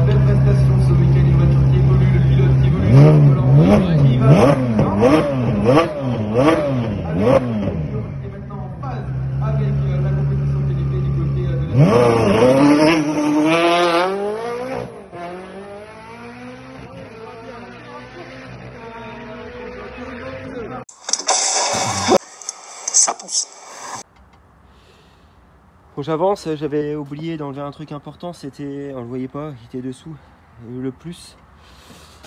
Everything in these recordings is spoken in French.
belle prestation ce week-end, une voiture qui évolue, le pilote qui évolue, le volant qui va. Et maintenant en phase avec la compétition qui est faite du côté de Ça pousse. Quand j'avance, j'avais oublié d'enlever un truc important, c'était, on le voyait pas, il était dessous, le plus.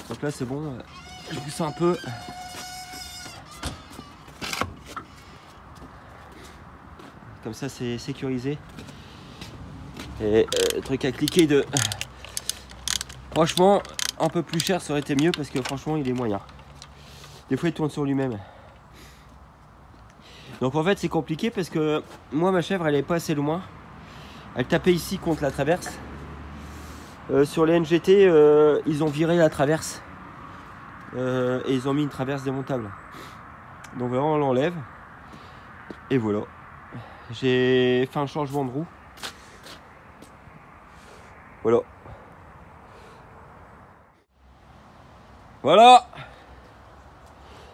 Donc là c'est bon, je pousse un peu. Comme ça c'est sécurisé. Et truc à cliquer de... Franchement, un peu plus cher ça aurait été mieux parce que franchement il est moyen. Des fois il tourne sur lui-même. Donc en fait c'est compliqué parce que moi ma chèvre elle est pas assez loin. Elle tapait ici contre la traverse. Sur les NGT ils ont viré la traverse. Et ils ont mis une traverse démontable. Donc voilà, on l'enlève. Et voilà. J'ai fait un changement de roue. Voilà. Voilà.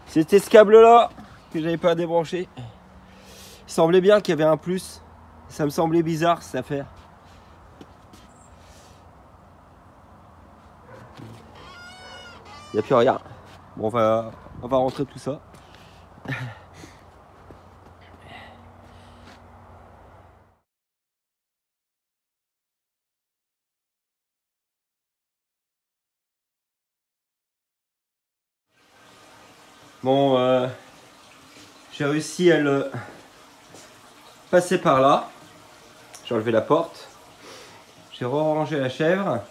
C'était ce câble là que j'avais pas débranché. Il semblait bien qu'il y avait un plus. Ça me semblait bizarre cette affaire. Il n'y a plus rien. Bon, on va rentrer tout ça. Bon, j'ai réussi à le passer par là. J'ai enlevé la porte. J'ai rangé la chèvre.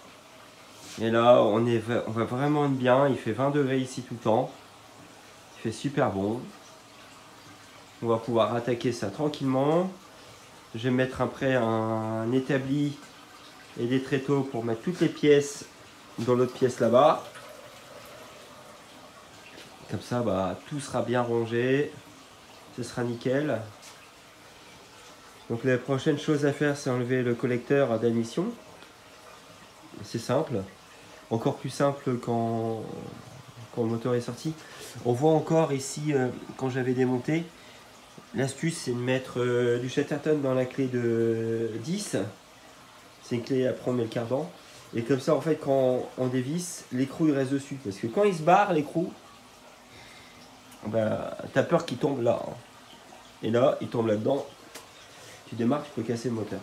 Et là, on va vraiment être bien. Il fait 20 degrés ici tout le temps. Il fait super bon. On va pouvoir attaquer ça tranquillement. Je vais mettre après un établi et des tréteaux pour mettre toutes les pièces dans l'autre pièce là-bas. Comme ça, bah, tout sera bien rangé. Ce sera nickel. Donc la prochaine chose à faire, c'est enlever le collecteur d'admission. C'est simple. Encore plus simple quand le moteur est sorti. On voit encore ici, quand j'avais démonté, l'astuce c'est de mettre du Chatterton dans la clé de 10. C'est une clé, après on met le cardan. Et comme ça, en fait, quand on dévisse, l'écrou il reste dessus. Parce que quand il se barre, l'écrou, bah, t'as peur qu'il tombe là. Hein. Et là, il tombe là-dedans. Tu démarres, tu peux casser le moteur.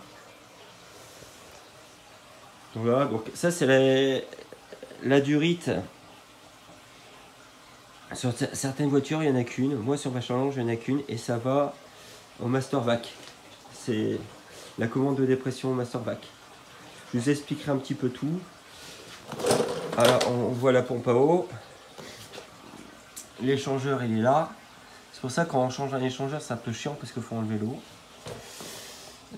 Donc voilà, donc ça c'est la durite. Sur certaines voitures, il n'y en a qu'une. Moi, sur ma Challenge, il n'y en a qu'une. Et ça va au Master Vac. C'est la commande de dépression au Master Vac. Je vous expliquerai un petit peu tout. Alors, on voit la pompe à eau. L'échangeur, il est là. C'est pour ça que quand on change un échangeur, c'est un peu chiant parce qu'il faut enlever l'eau.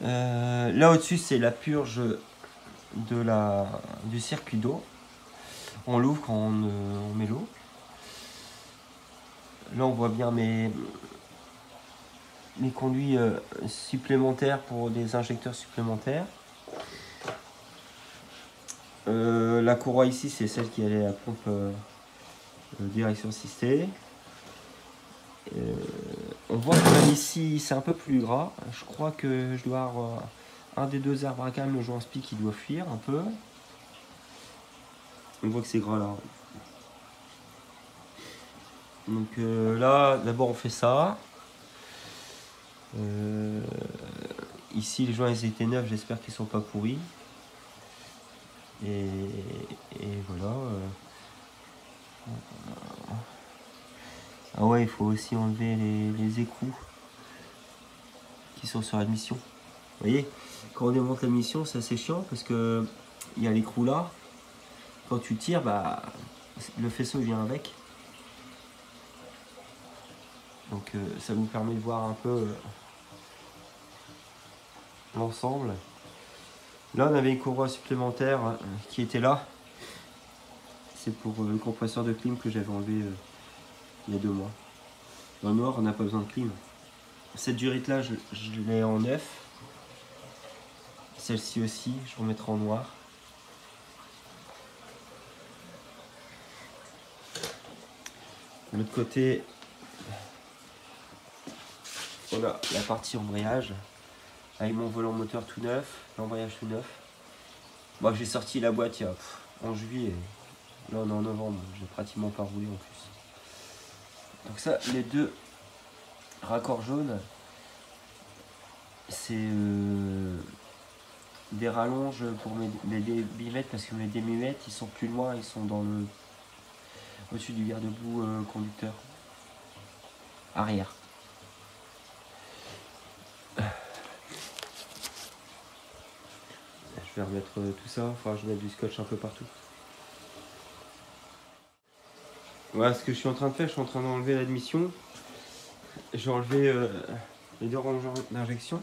Là au-dessus, c'est la purge du circuit d'eau. On l'ouvre quand on met l'eau. Là, on voit bien mes conduits supplémentaires pour des injecteurs supplémentaires. La courroie ici, c'est celle qui allait à la pompe direction assistée. On voit que même ici, c'est un peu plus gras. Je crois que je dois avoir un des deux arbres à calme, le joint spi qui doit fuir un peu. On voit que c'est gras là. Donc là, d'abord on fait ça. Ici, les joints ils étaient neufs, j'espère qu'ils sont pas pourris. Et voilà. Ah ouais, il faut aussi enlever les écrous qui sont sur l'admission. Vous voyez, quand on démonte l'admission, c'est assez chiant parce que il y a l'écrou là. Quand tu tires, bah, le faisceau vient avec. Donc ça vous permet de voir un peu l'ensemble. Là, on avait une courroie supplémentaire qui était là. C'est pour le compresseur de clim que j'avais enlevé il y a 2 mois. Dans le noir, on n'a pas besoin de clim. Cette durite là, je l'ai en neuf. Celle-ci aussi, je remettrai en noir. l'autre côté, on a la partie embrayage avec mon volant moteur tout neuf, l'embrayage tout neuf. Moi j'ai sorti la boîte il y a en juillet, là on est en novembre, j'ai pratiquement pas roulé en plus. Donc ça, les deux raccords jaunes, c'est des rallonges pour mes débitmètres, parce que mes débitmètres ils sont plus loin, ils sont dans le au-dessus du garde-boue conducteur arrière. Je vais remettre tout ça, enfin je vais mettre du scotch un peu partout. Voilà ce que je suis en train de faire, je suis en train d'enlever l'admission. J'ai enlevé les deux rangeurs d'injection.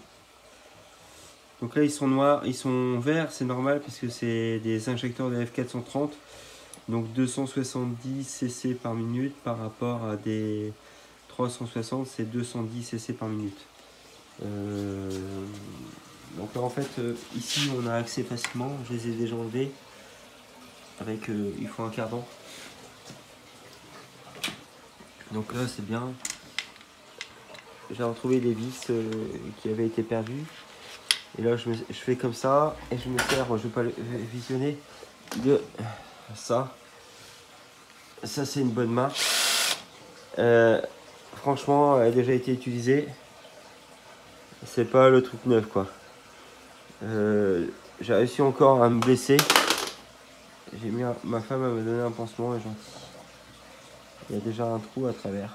Donc là ils sont noirs, ils sont verts, c'est normal parce que c'est des injecteurs de F430. Donc 270 cc par minute par rapport à des 360, c'est 210 cc par minute. Donc là en fait ici on a accès facilement, je les ai déjà enlevés avec il faut un cardan. Donc là c'est bien. J'ai retrouvé les vis qui avaient été perdues. Et là je fais comme ça et je me sers, je vais pas le visionner, de ça. Ça c'est une bonne marque. Franchement elle a déjà été utilisée. C'est pas le truc neuf quoi. J'ai réussi encore à me blesser. J'ai mis ma femme à me donner un pansement, elle est gentille. Il y a déjà un trou à travers.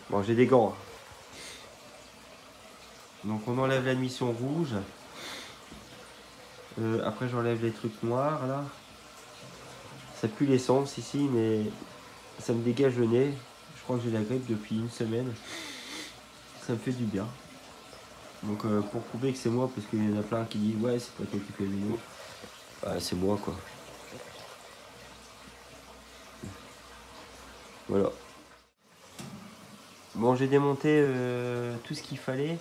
Bon, j'ai des gants. Donc on enlève l'admission rouge. Après j'enlève les trucs noirs là. Ça pue l'essence ici, mais ça me dégage le nez. Je crois que j'ai la grippe depuis une semaine. Ça me fait du bien. Donc pour prouver que c'est moi, parce qu'il y en a plein qui disent ouais c'est pas toi qui fais le vélo. Bah, c'est moi quoi. Voilà. Bon, j'ai démonté tout ce qu'il fallait.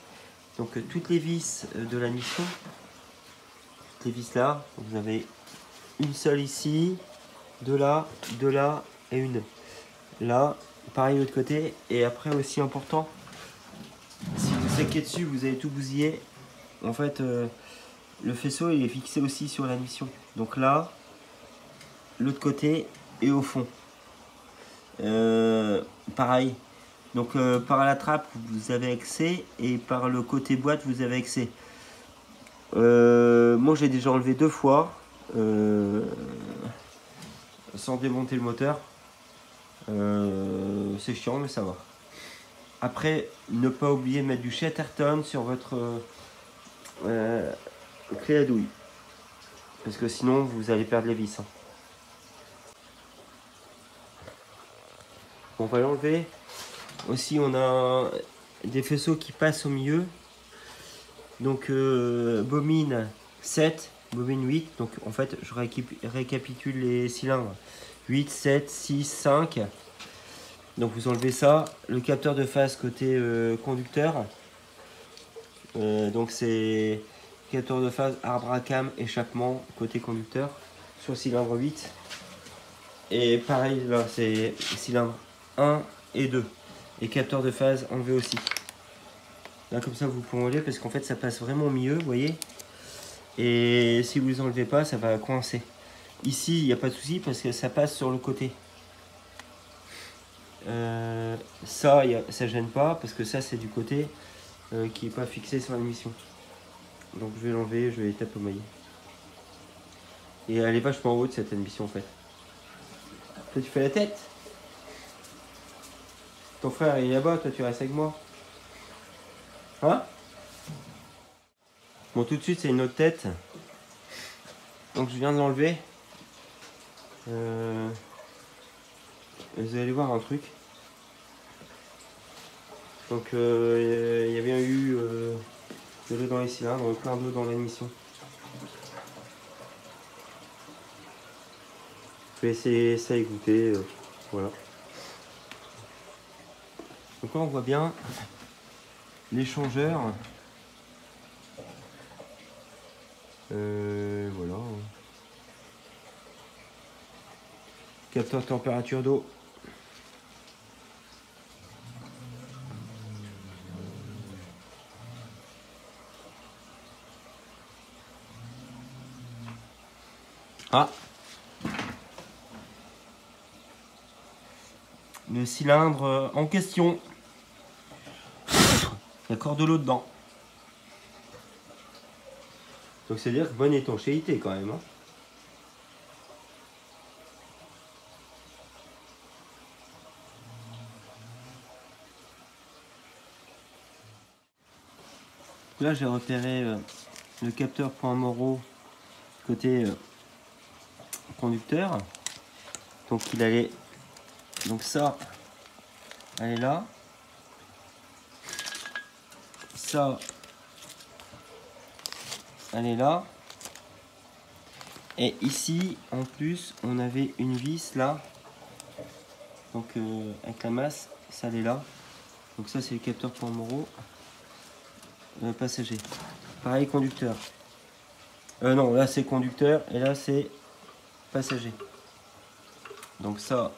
Donc toutes les vis de la mission. Toutes les vis là. Vous avez une seule ici, deux là et une là. Pareil de l'autre côté. Et après aussi important, si vous saquez dessus, vous avez tout bousillé. En fait, le faisceau il est fixé aussi sur la mission. Donc là, l'autre côté et au fond. Pareil. Donc par la trappe vous avez accès et par le côté boîte vous avez accès. Moi j'ai déjà enlevé 2 fois sans démonter le moteur. C'est chiant mais ça va. Après ne pas oublier de mettre du Chatterton sur votre clé à douille. Parce que sinon vous allez perdre les vis. Hein. On va l'enlever. Aussi on a des faisceaux qui passent au milieu. Donc bobine 7, bobine 8. Donc en fait je récapitule les cylindres. 8, 7, 6, 5. Donc vous enlevez ça. Le capteur de phase côté conducteur. Donc c'est capteur de phase, arbre à cam, échappement côté conducteur sur cylindre 8. Et pareil là c'est cylindre 1 et 2. Et capteur de phase enlevé aussi. Là comme ça vous pouvez enlever parce qu'en fait ça passe vraiment au milieu, vous voyez. Et si vous les enlevez pas, ça va coincer. Ici il n'y a pas de souci parce que ça passe sur le côté. Ça gêne pas parce que ça c'est du côté qui n'est pas fixé sur l'émission. Donc je vais l'enlever, je vais tapomailler. Et elle est vachement haute cette émission en fait. Toi tu fais la tête. Ton frère il est là-bas, toi tu restes avec moi. Hein? Bon, tout de suite c'est une autre tête. Donc je viens de l'enlever. Vous allez voir un truc. Donc il y a bien eu de l'eau dans les cylindres, plein d'eau dans l'émission. Je vais essayer ça et goûter. Voilà. Donc là on voit bien l'échangeur. Voilà. Capteur température d'eau. Ah, le cylindre en question. Il y a encore de l'eau dedans. Donc c'est à dire que bonne étanchéité quand même. Hein. Là j'ai repéré le capteur point Moreau côté conducteur. Donc il allait. Donc ça, elle est là. Ça, elle est là. Et ici, en plus, on avait une vis là. Donc avec la masse, ça elle est là. Donc ça c'est le capteur point Moreau. Passager. Pareil conducteur. Non, là c'est conducteur et là c'est passager. Donc ça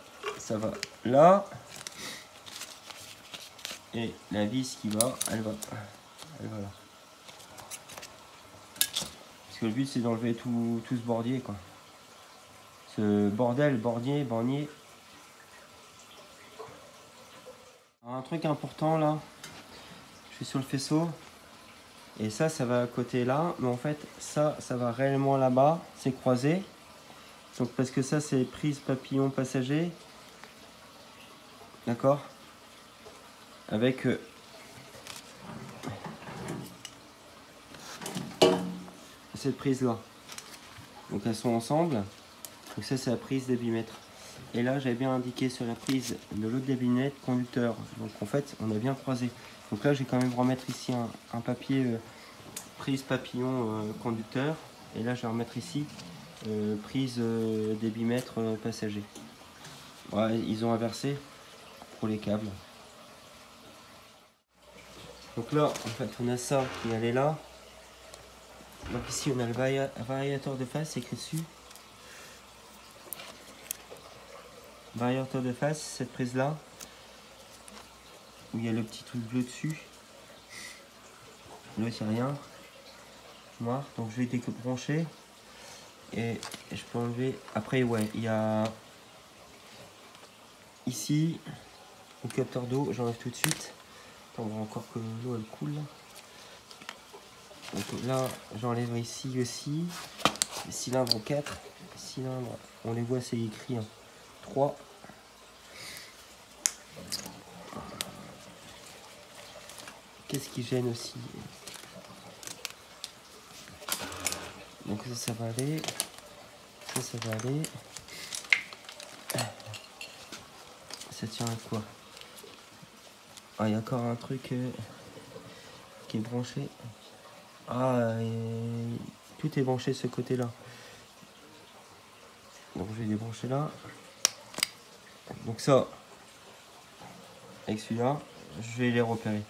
va là. Et la vis qui va, elle va là. Parce que le but c'est d'enlever tout ce bordier quoi. Ce bordel, bordier. Alors, un truc important là, je suis sur le faisceau. Et ça va à côté là, mais en fait ça va réellement là-bas, c'est croisé. Donc parce que ça c'est prise papillon passager, d'accord, avec cette prise là. Donc elles sont ensemble. Donc ça c'est la prise débitmètre. Et là j'avais bien indiqué sur la prise de l'autre débitmètre conducteur. Donc en fait on a bien croisé. Donc là je vais quand même remettre ici un papier prise papillon conducteur. Et là je vais remettre ici prise débitmètre passager. Ouais, ils ont inversé pour les câbles. Donc là en fait on a ça qui allait là. Donc ici on a le variateur de phase, c'est écrit dessus. Variateur de phase, cette prise là, où il y a le petit truc bleu dessus. Là c'est rien. Noir. Donc je vais débrancher. Et je peux enlever. Après ouais, il y a ici le capteur d'eau, j'enlève tout de suite. On voit encore que l'eau elle coule. Donc là j'enlève ici aussi. Les cylindres 4. Les cylindres, on les voit, c'est écrit 3. Qu'est-ce qui gêne aussi? Donc ça va aller. Ça va aller. Ça tient à quoi? Ah, il y a encore un truc qui est branché. Ah, tout est branché de ce côté-là. Donc je vais débrancher là. Donc ça, avec celui-là, je vais les repérer.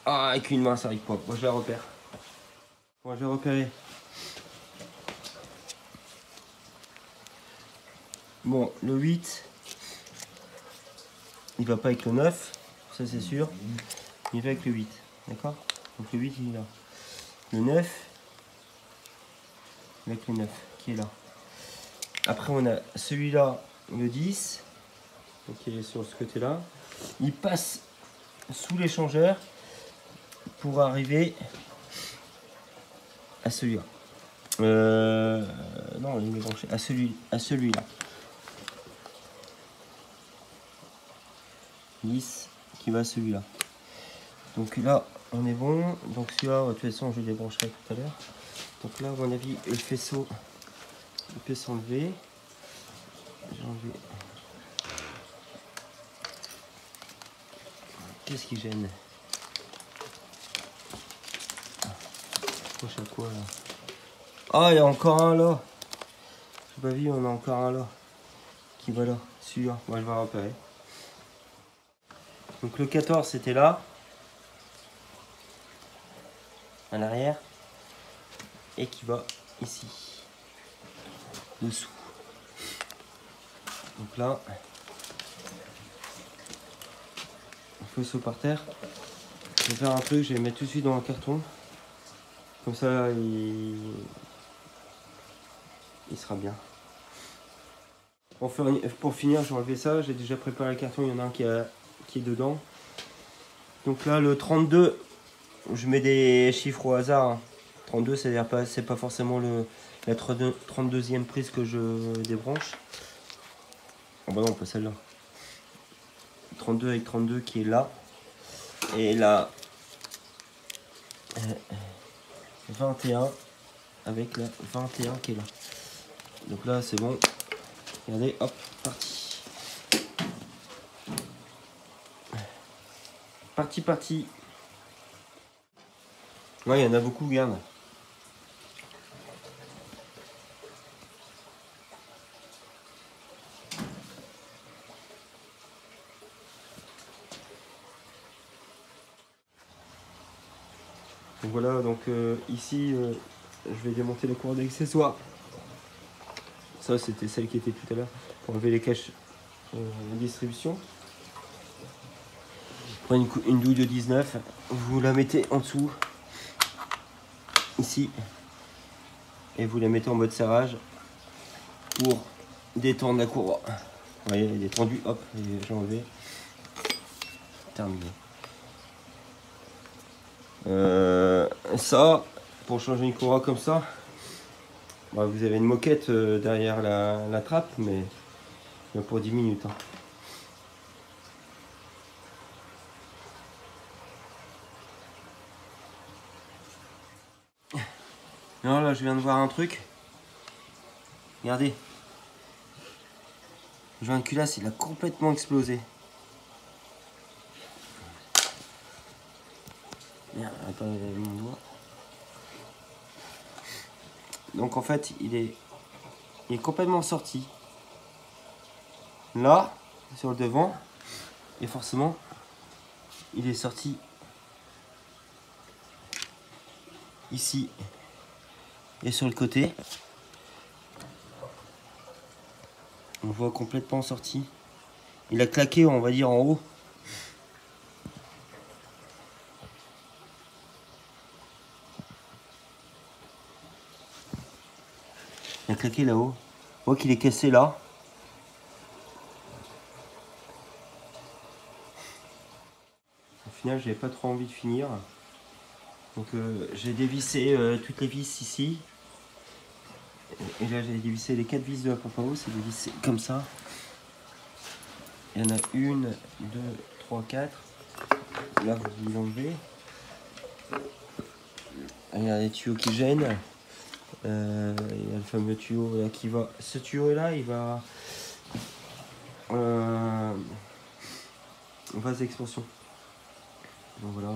Ah, avec une main ça arrive pas. Moi je la repère. Moi je vais repérer. Bon, le 8, il va pas avec le 9, ça c'est sûr. Il va avec le 8, d'accord? Donc le 8 il est là. Le 9, avec le 9 qui est là. Après on a celui-là, le 10, donc il est sur ce côté-là. Il passe sous l'échangeur pour arriver à celui-là. Non, il est branché à celui-là. 10 qui va à celui-là. Donc là, on est bon. Donc celui-là, de toute façon, je le débrancherai tout à l'heure. Donc là, à mon avis, le faisceau il peut s'enlever. J'ai enlevé. Qu'est-ce qui gêne? Proche à quoi là? Ah, il y a encore un là. J'ai pas vu, on a encore un là. Qui va là. Celui-là. Moi, je vais repérer. Donc le 14 c'était là, en arrière, et qui va ici, dessous. Donc là, le faisceau par terre. Je vais faire un truc, je vais mettre tout de suite dans un carton, Comme ça, il sera bien. Pour finir, je vais enlever ça. J'ai déjà préparé le carton. Il y en a un qui est dedans. Donc là, le 32, je mets des chiffres au hasard. 32, c'est-à-dire c'est pas forcément la 32e prise que je débranche. Oh bah non, pas celle-là. 32 avec 32 qui est là. Et là, 21 avec la 21 qui est là. Donc là, c'est bon. Regardez, hop, parti. Parti. Ouais, il y en a beaucoup, regarde. Donc voilà, donc ici, je vais démonter les courroies d'accessoires. Ça, c'était celle qui était tout à l'heure pour enlever les caches distribution. Prenez une douille de 19, vous la mettez en dessous, ici, et vous la mettez en mode serrage pour détendre la courroie. Vous voyez, elle est détendue, hop, j'ai enlevé. Terminé. Ça, pour changer une courroie comme ça, bah, vous avez une moquette derrière la trappe, mais pour 10 minutes. Hein. Alors là, je viens de voir un truc. Regardez. Le joint de culasse, il a complètement explosé. Merde, attendez, mon doigt. Donc en fait, il est complètement sorti. Là, sur le devant, et forcément, il est sorti ici et sur le côté. On voit complètement sorti. Il a claqué, on va dire, en haut. Il a claqué là-haut. On voit qu'il est cassé là. Au final, j'avais pas trop envie de finir. Donc j'ai dévissé toutes les vis ici. Et là, j'ai dévissé les 4 vis de la pompe à eau. C'est dévissé comme ça. Il y en a 1, 2, 3, 4. Là, vous enlevez. Il y a des tuyaux qui gênent. Il y a le fameux tuyau là qui va. Ce tuyau là, il va vase d'expansion. Donc voilà.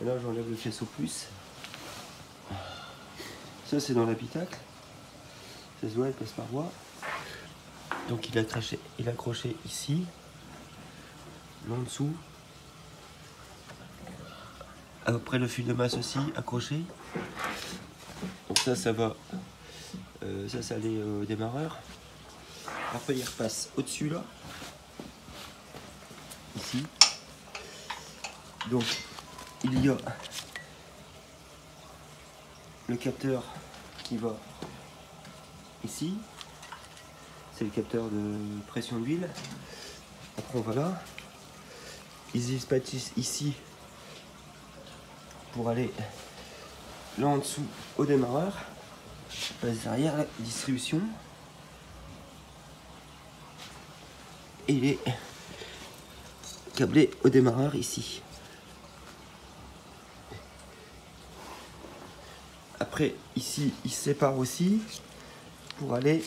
Et là, j'enlève le faisceau plus. Ça, c'est dans l'habitacle. Ça se voit, elle passe par voie. Donc, il a accroché ici, là en dessous. Après, le fil de masse aussi accroché. Donc, ça va. Ça allait au démarreur. Après, il repasse au-dessus là. Ici. Donc, il y a le capteur qui va ici. C'est le capteur de pression d'huile. Après, on va là. Ils dispatchent ici pour aller là en dessous au démarreur. Passe derrière la distribution. Et il est câblé au démarreur ici. Après, ici, il se sépare aussi pour aller.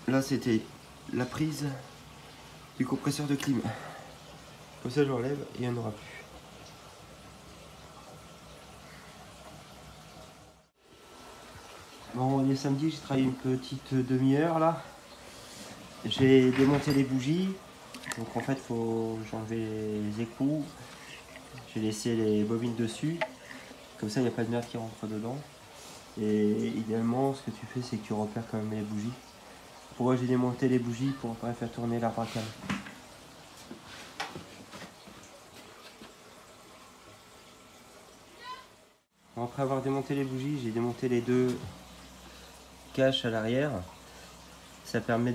Là, c'était la prise du compresseur de clim. Comme ça, je l'enlève et il n'y en aura plus. Bon, on est samedi, j'ai travaillé une petite demi-heure là. J'ai démonté les bougies Donc en fait, faut j'enlever les écrous. J'ai laissé les bobines dessus. Comme ça, il n'y a pas de merde qui rentre dedans. Et idéalement, ce que tu fais, c'est que tu repères quand même les bougies. Pourquoi j'ai démonté les bougies pour pas faire tourner l'arbre à cam. Après avoir démonté les bougies, j'ai démonté les deux caches à l'arrière. Ça permet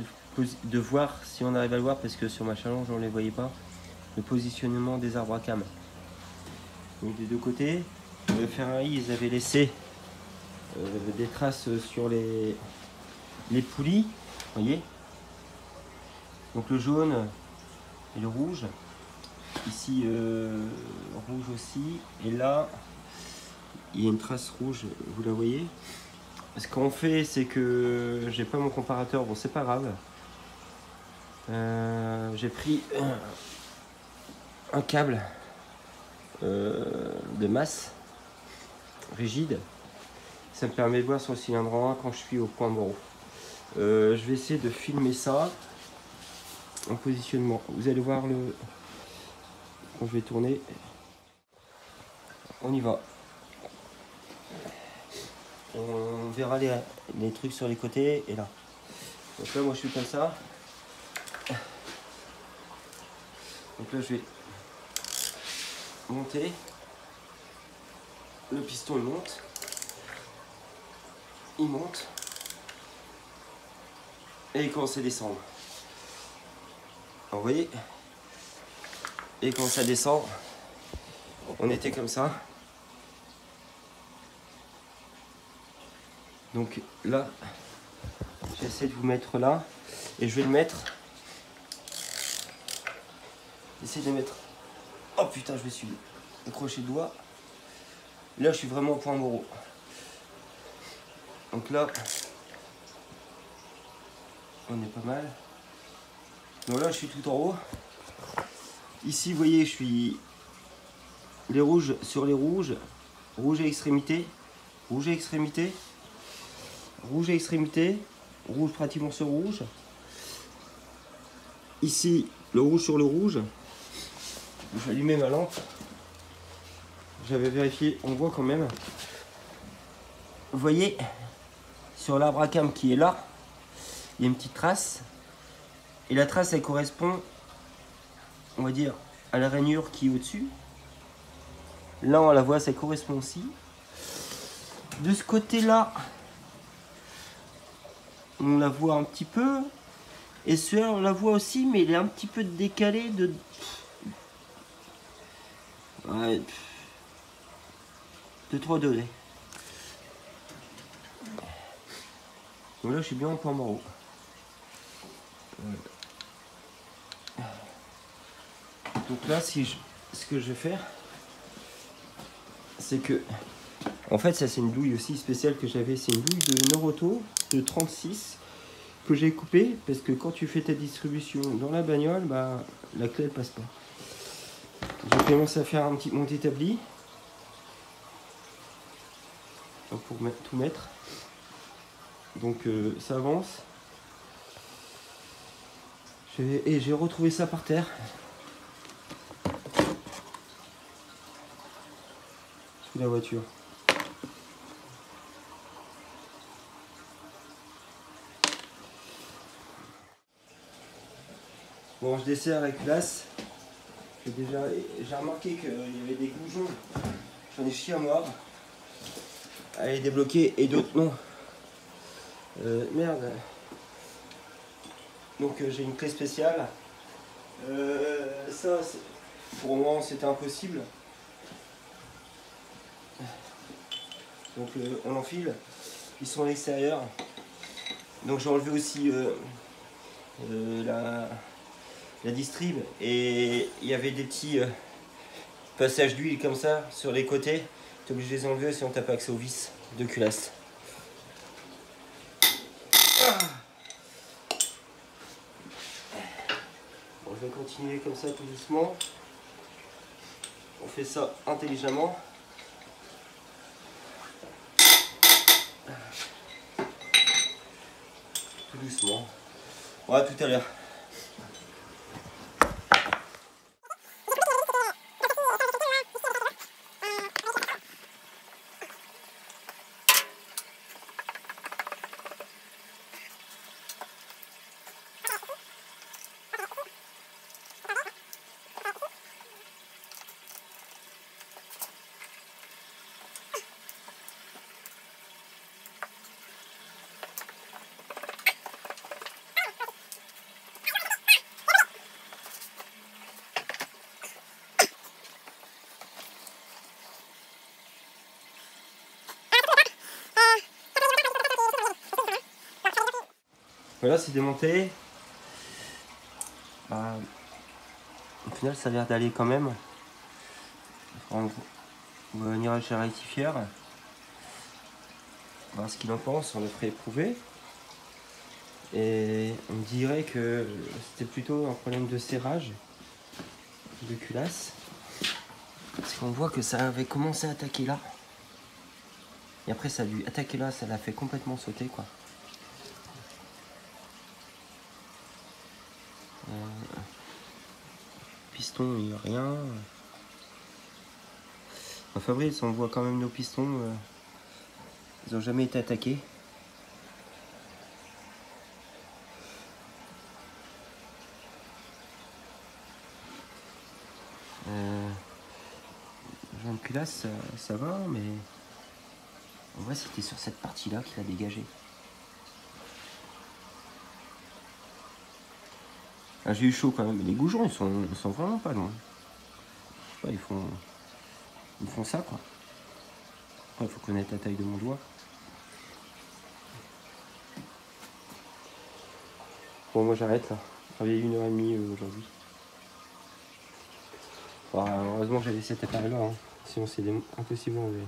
de voir, si on arrive à le voir, parce que sur ma challenge on ne les voyait pas, le positionnement des arbres à cam. Donc des deux côtés, le Ferrari, ils avaient laissé des traces sur les poulies, vous voyez. Donc le jaune et le rouge. Ici rouge aussi, et là il y a une trace rouge, vous la voyez. Ce qu'on fait, c'est que j'ai pas mon comparateur, bon c'est pas grave. J'ai pris un câble de masse rigide. Ça me permet de voir sur le cylindre en 1 quand je suis au point mort. Je vais essayer de filmer ça en positionnement. Vous allez voir le quand je vais tourner. On y va. On verra les trucs sur les côtés et là. Donc là, moi je suis comme ça. Donc là, je vais monter. Le piston il monte. Il monte. Et il commence à descendre. Alors, vous voyez. Et quand ça descend, on était comme ça. Donc là, j'essaie de vous mettre là. Et je vais le mettre. J'essaie de mettre. Oh putain, je me suis accroché le doigt. Là, je suis vraiment au point mort. Donc là, on est pas mal. Donc là, je suis tout en haut. Ici, vous voyez, je suis les rouges sur les rouges. Rouge à extrémité. Rouge à extrémité. Rouge à extrémité, rouge pratiquement sur rouge. Ici, le rouge sur le rouge. Je vais allumer ma lampe. J'avais vérifié, on voit quand même. Vous voyez, sur l'arbre à cam qui est là, il y a une petite trace. Et la trace, elle correspond, on va dire, à la rainure qui est au-dessus. Là, on la voit, ça correspond aussi. De ce côté-là, on la voit un petit peu, et celui-là on la voit aussi, mais il est un petit peu décalé de 3 degrés. Donc là je suis bien en point mort. Donc là ce que je vais faire, c'est que en fait ça c'est une douille aussi spéciale que j'avais, c'est une douille de Noroto de 36 que j'ai coupé parce que quand tu fais ta distribution dans la bagnole, bah la clé elle passe pas. Je commence à faire un petit mon établi pour tout mettre. Donc ça avance. Et j'ai retrouvé ça par terre. Sous la voiture. Bon, je desserre avec glace. J'ai remarqué qu'il y avait des goujons. J'en ai chié à mort. À les débloquer et d'autres non. Merde. Donc j'ai une clé spéciale. Ça, pour moi, c'était impossible. Donc on enfile. Ils sont à l'extérieur. Donc j'ai enlevé aussi la distrib, et il y avait des petits passages d'huile comme ça sur les côtés. Tu es obligé de les enlever sinon tu n'as pas accès aux vis de culasse. Bon, je vais continuer comme ça tout doucement. On fait ça intelligemment. Tout doucement. Voilà, tout à l'heure. Voilà, c'est démonté. Bah, au final, ça a l'air d'aller quand même. On va venir chez le rectifieur. Voir ce qu'il en pense, on le ferait éprouver. Et on dirait que c'était plutôt un problème de serrage de culasse. Parce qu'on voit que ça avait commencé à attaquer là. Et après ça a dû attaquer là, ça l'a fait complètement sauter quoi. Piston, il n'y a rien. En Fabrice, on voit quand même nos pistons. Ils n'ont jamais été attaqués. Jean de culasse, ça va, mais en vrai, c'était sur cette partie-là qu'il a dégagé. Ah, j'ai eu chaud quand même. Les goujons, ils sont vraiment pas loin. Je sais pas, ils font ça quoi. Après, il faut connaître la taille de mon doigt. Bon, moi j'arrête là. J'ai travaillé 1h30 aujourd'hui. Heureusement, j'avais cet appareil là, hein. Sinon, c'est impossible à enlever.